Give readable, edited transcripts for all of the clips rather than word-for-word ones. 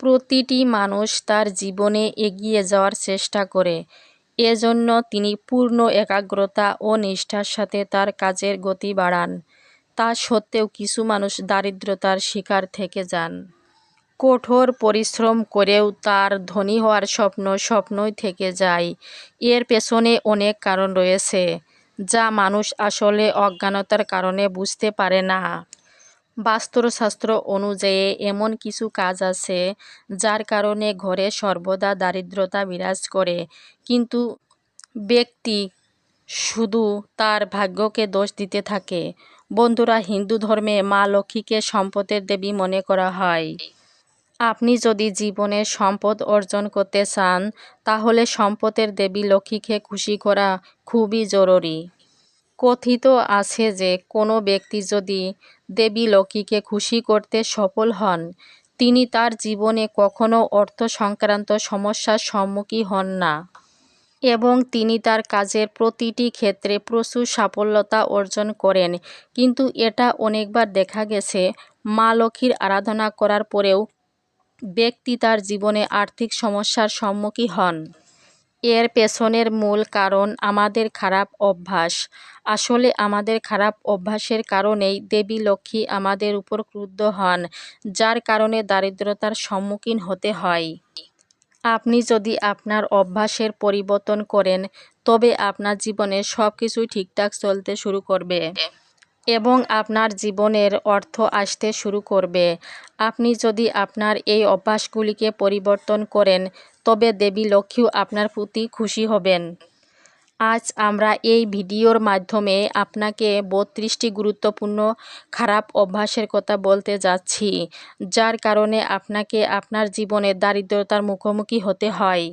প্রতিটি মানুষ তার জীবনে এগিয়ে যাওয়ার চেষ্টা করে। এজন্য তিনি পূর্ণ একাগ্রতা ও নিষ্ঠার সাথে তার কাজের গতি বাড়ান। তা সত্ত্বেও কিছু মানুষ দারিদ্রতার শিকার থেকে যান। কঠোর পরিশ্রম করেও তার ধনী হওয়ার স্বপ্নই থেকে যায়। এর পেছনে অনেক কারণ রয়েছে, যা মানুষ আসলে অজ্ঞানতার কারণে বুঝতে পারে না। বাস্তুশাস্ত্র অনুযায়ী এমন কিছু কাজ আছে যার কারণে ঘরে সর্বদা দারিদ্রতা বিরাজ করে, কিন্তু ব্যক্তি শুধু তার ভাগ্যকে দোষ দিতে থাকে। বন্ধুরা, হিন্দু ধর্মে মা লক্ষ্মীকে সম্পদের দেবী মনে করা হয়। আপনি যদি জীবনে সম্পদ অর্জন করতে চান, তাহলে সম্পদের দেবী লক্ষ্মীকে খুশি করা খুবই জরুরি। কথিত আছে যে কোনো ব্যক্তি যদি দেবী লক্ষ্মীকে খুশি করতে সফল হন, তিনি তার জীবনে কখনো অর্থ সংক্রান্ত সমস্যার সম্মুখীন হন না এবং তিনি তার কাজের প্রতিটি ক্ষেত্রে প্রচুর সাফল্যতা অর্জন করেন। কিন্তু এটা অনেকবার দেখা গেছে, মা লক্ষ্মীর আরাধনা করার পরেও ব্যক্তি তার জীবনে আর্থিক সমস্যার সম্মুখীন হন। এর পেছনের মূল কারণ আমাদের খারাপ অভ্যাস। আসলে আমাদের খারাপ অভ্যাসের কারণেই দেবী লক্ষ্মী আমাদের উপর ক্রুদ্ধ হন, যার কারণে দারিদ্রতার সম্মুখীন হতে হয়। আপনি যদি আপনার অভ্যাসের পরিবর্তন করেন, তবে আপনার জীবনে সব কিছুই ঠিকঠাক চলতে শুরু করবে এবং আপনার জীবনের অর্থ আসতে শুরু করবে। আপনি যদি আপনার এই অভ্যাসগুলিকে পরিবর্তন করেন, তবে দেবী লক্ষ্মীও আপনার প্রতি খুশি হবেন। আজ আমরা এই ভিডিওর মাধ্যমে আপনাকে 32টি গুরুত্বপূর্ণ খারাপ অভ্যাসের কথা বলতে যাচ্ছি, যার কারণে আপনাকে আপনার জীবনে দারিদ্রতার মুখোমুখি হতে হয়।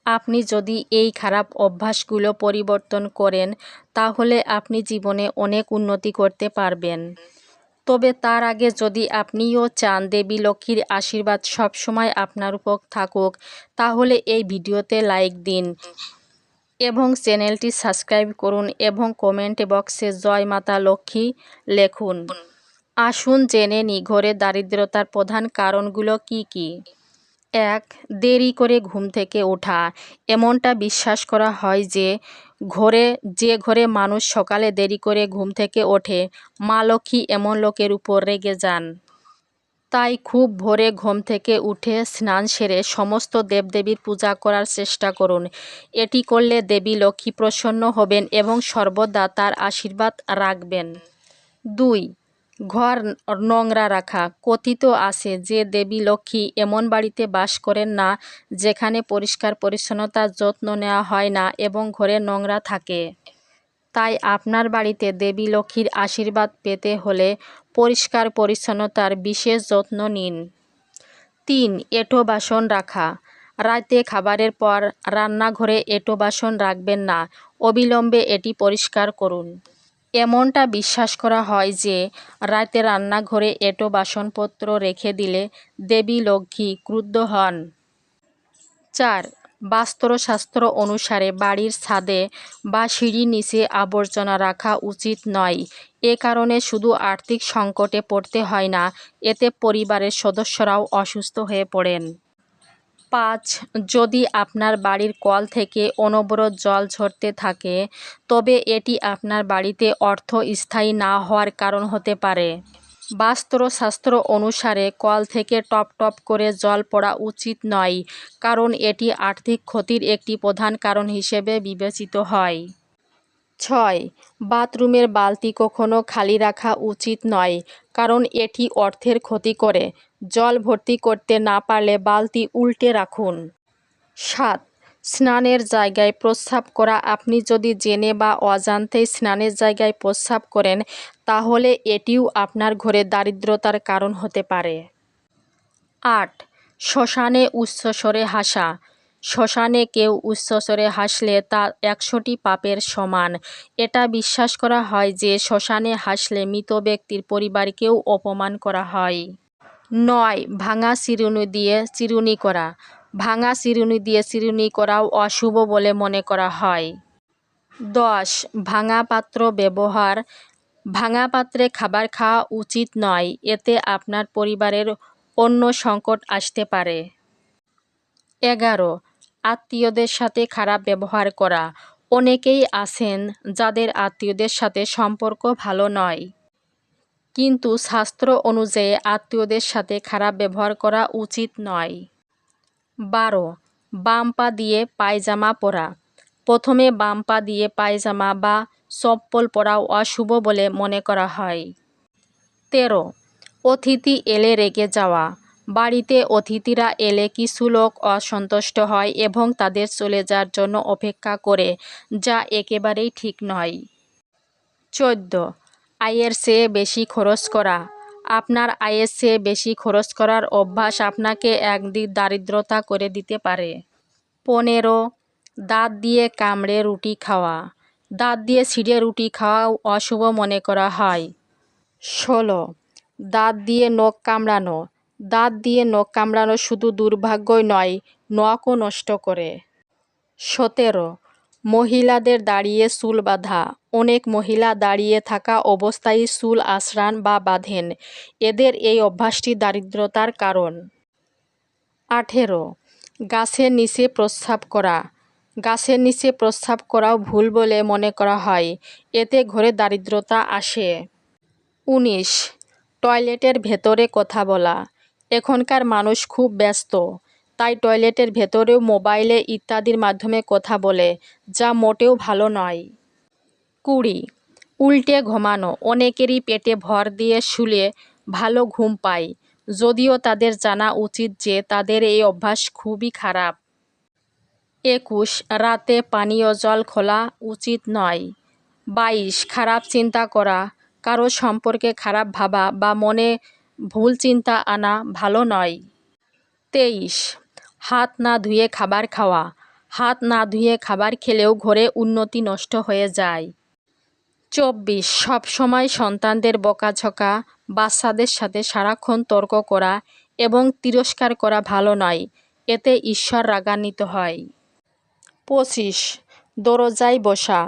আপনি যদি এই খারাপ অভ্যাসগুলো পরিবর্তন করেন, তাহলে আপনি জীবনে অনেক উন্নতি করতে পারবেন। তবে তার আগে যদি আপনিও চান দেবী লক্ষ্মীর আশীর্বাদ সবসময় আপনার উপর থাকুক, তাহলে এই ভিডিওতে লাইক দিন এবং চ্যানেলটি সাবস্ক্রাইব করুন এবং কমেন্ট বক্সে জয় মাতা লক্ষ্মী লিখুন। আসুন জেনে নিই ঘরে দারিদ্রতার প্রধান কারণগুলো কি কি। 1. দেরি করে ঘুম থেকে ওঠা। এমনটা বিশ্বাস করা হয় যে ঘরে মানুষ সকালে দেরি করে ঘুম থেকে ওঠে, মা লক্ষ্মী এমন লোকের উপর রেগে যান। তাই খুব ভোরে ঘুম থেকে উঠে স্নান সেরে সমস্ত দেবদেবীর পূজা করার চেষ্টা করুন। এটি করলে দেবী লক্ষ্মী প্রসন্ন হবেন এবং সর্বদা তার আশীর্বাদ রাখবেন। 2. ঘর নোংরা রাখা। কথিত আছে যে দেবী লক্ষ্মী এমন বাড়িতে বাস করেন না যেখানে পরিষ্কার পরিচ্ছন্নতার যত্ন নেওয়া হয় না এবং ঘরে নোংরা থাকে। তাই আপনার বাড়িতে দেবী লক্ষ্মীর আশীর্বাদ পেতে হলে পরিষ্কার পরিচ্ছন্নতার বিশেষ যত্ন নিন। 3. এঁটো বাসন রাখা। রাতে খাবারের পর রান্নাঘরে এঁটো বাসন রাখবেন না, অবিলম্বে এটি পরিষ্কার করুন। এমনটা বিশ্বাস করা হয় যে রাতে রান্নাঘরে এঁটো বাসনপত্র রেখে দিলে দেবী লক্ষ্মী ক্রুদ্ধ হন। 4. বাস্তুশাস্ত্র অনুসারে বাড়ির ছাদে বা সিঁড়ির নিচে আবর্জনা রাখা উচিত নয়। এ কারণে শুধু আর্থিক সংকটে পড়তে হয় না, এতে পরিবারের সদস্যরাও অসুস্থ হয়ে পড়েন। 5. যদি আপনার বাড়ির কল থেকে অনবরত জল ঝরতে থাকে, তবে এটি আপনার বাড়িতে স্থায়ী না হওয়ার কারণ হতে পারে। বাস্তুশাস্ত্র অনুসারে কল থেকে টপ টপ করে জল পড়া উচিত নয়, কারণ এটি আর্থিক ক্ষতির একটি প্রধান কারণ হিসেবে বিবেচিত হয়। 6. বাথরুমের বালতি কখনো খালি রাখা উচিত নয়, কারণ এটি অর্থের ক্ষতি করে। জল ভর্তি করতে না পারলে বালতি উল্টে রাখুন। 7. স্নানের জায়গায় প্রস্রাব করা। আপনি যদি জেনে বা অজান্তেই স্নানের জায়গায় প্রস্রাব করেন, তাহলে এটিও আপনার ঘরে দারিদ্রতার কারণ হতে পারে। 8. শ্মশানে উচ্চস্বরে হাসা। শ্মশানে কেউ উচ্চস্বরে হাসলে তা 100টি পাপের সমান। এটা বিশ্বাস করা হয় যে শ্মশানে হাসলে মৃত ব্যক্তির পরিবারকেও অপমান করা হয়। 9. ভাঙা চিরুনি দিয়ে চিরুনি করা। ভাঙা চিরুনি দিয়ে চিরুনি করাও অশুভ বলে মনে করা হয়। 10. ভাঙা পাত্র ব্যবহার। ভাঙা পাত্রে খাবার খাওয়া উচিত নয়, এতে আপনার পরিবারের অন্য সংকট আসতে পারে। 11. আত্মীয়দের সাথে খারাপ ব্যবহার করা। অনেকেই আছেন যাদের আত্মীয়দের সাথে সম্পর্ক ভালো নয়, কিন্তু শাস্ত্র অনুযায়ী আত্মীয়দের সাথে খারাপ ব্যবহার করা উচিত নয়। 12. বাম পা দিয়ে পায়জামা পরা। প্রথমে বাম পা দিয়ে পায়জামা বা চপ্পল পরা অশুভ বলে মনে করা হয়। 13. অতিথি এলে রেগে যাওয়া। বাড়িতে অতিথিরা এলে কিছু লোক অসন্তুষ্ট হয় এবং তাদের চলে যাওয়ার জন্য অপেক্ষা করে, যা একেবারেই ঠিক নয়। 14. আয়ের চেয়ে বেশি খরচ করা। আপনার আয়ের চেয়ে বেশি খরচ করার অভ্যাস আপনাকে একদিন দারিদ্রতা করে দিতে পারে। 15. দাঁত দিয়ে কামড়ে রুটি খাওয়া। দাঁত দিয়ে ছিঁড়ে রুটি খাওয়া অশুভ মনে করা হয়। 16. দাঁত দিয়ে নখ কামড়ানো। দাঁত দিয়ে নখ কামড়ানো শুধু দুর্ভাগ্যই নয়, নখও নষ্ট করে। 17. মহিলাদের দাঁড়িয়ে চুল বাঁধা। অনেক মহিলা দাঁড়িয়ে থাকা অবস্থায় চুল আঁচড়ান বা বাঁধেন। এদের এই অভ্যাসটি দারিদ্রতার কারণ। 18. গাছের নিচে প্রস্রাব করা। গাছের নিচে প্রস্রাব করাও ভুল বলে মনে করা হয়, এতে ঘরে দারিদ্রতা আসে। 19. টয়লেটের ভেতরে কথা বলা। এখনকার মানুষ খুব ব্যস্ত, তাই টয়লেটের ভেতরেও মোবাইলে ইত্যাদির মাধ্যমে কথা বলে, যা মোটেও ভালো নয়। 20. উল্টে ঘুমানো। অনেকেরই পেটে ভর দিয়ে শুলে ভালো ঘুম পায়, যদিও তাদের জানা উচিত যে তাদের এই অভ্যাস খুবই খারাপ। 21. রাতে পানীয় জল খোলা উচিত নয়। 22. খারাপ চিন্তা করা। কারো সম্পর্কে খারাপ ভাবা বা মনে ভুল চিন্তা আনা ভালো নয়। 23. হাত না ধুয়ে খাবার খাওয়া। হাত না ধুয়ে খাবার খেলেও ঘরে উন্নতি নষ্ট হয়ে যায়। 24. সবসময় সন্তানদের বকাঝকা, বাচ্চাদের সাথে সারাক্ষণ তর্ক করা এবং তিরস্কার করা ভালো নয়, এতে ঈশ্বর রাগান্বিত হয়। 25. দরজায় বসা।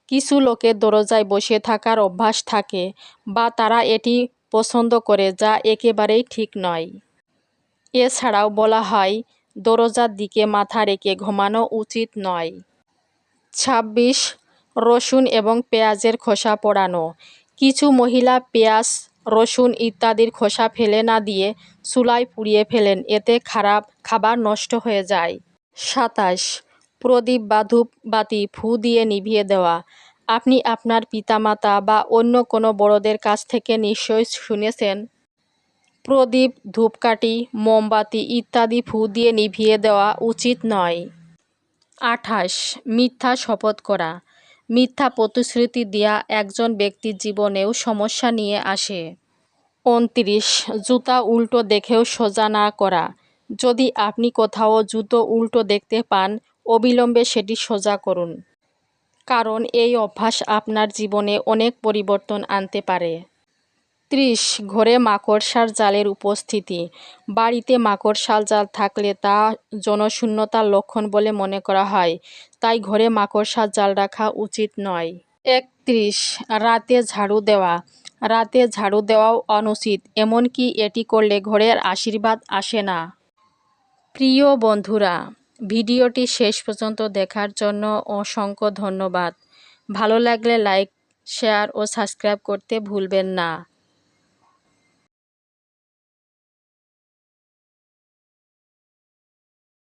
কিছু লোকের দরজায় বসে থাকার অভ্যাস থাকে বা তারা এটি পছন্দ করে, যা একেবারেই ঠিক নয়। এছাড়াও বলা হয়, দরজার দিকে মাথা রেখে ঘুমানো উচিত নয়। 26. রসুন এবং পেঁয়াজের খোসা পোড়ানো। কিছু মহিলা পেঁয়াজ, রসুন ইত্যাদির খোসা ফেলে না দিয়ে চুলায় পুড়িয়ে ফেলেন, এতে খাবার নষ্ট হয়ে যায়। 27. প্রদীপ বা ধূপবাতি ফু দিয়ে নিভিয়ে দেওয়া। আপনি আপনার পিতামাতা বা অন্য কোনো বড়দের কাছ থেকে নিশ্চয়ই শুনেছেন, প্রদীপ, ধূপকাঠি, মোমবাতি ইত্যাদি ফু দিয়ে নিভিয়ে দেওয়া উচিত নয়। 28. মিথ্যা শপথ করা। মিথ্যা প্রতিশ্রুতি দেওয়া একজন ব্যক্তির জীবনেও সমস্যা নিয়ে আসে। 29. জুতা উল্টো দেখেও সোজা না করা। যদি আপনি কোথাও জুতো উল্টো দেখতে পান, অবিলম্বে সেটি সোজা করুন, কারণ এই অভ্যাস আপনার জীবনে অনেক পরিবর্তন আনতে পারে। 30. ঘরে মাকড়সার জালের উপস্থিতি। বাড়িতে মাকড়সার জাল থাকলে তা জনশূন্যতার লক্ষণ বলে মনে করা হয়, তাই ঘরে মাকড়সার জাল রাখা উচিত নয়। 31. রাতে ঝাড়ু দেওয়া। রাতে ঝাড়ু দেওয়াও অনুচিত, এমনকি এটি করলে ঘরের আশীর্বাদ আসে না। প্রিয় বন্ধুরা, ভিডিওটি শেষ পর্যন্ত দেখার জন্য অসংখ্য ধন্যবাদ। ভালো লাগলে লাইক, শেয়ার ও সাবস্ক্রাইব করতে ভুলবেন না।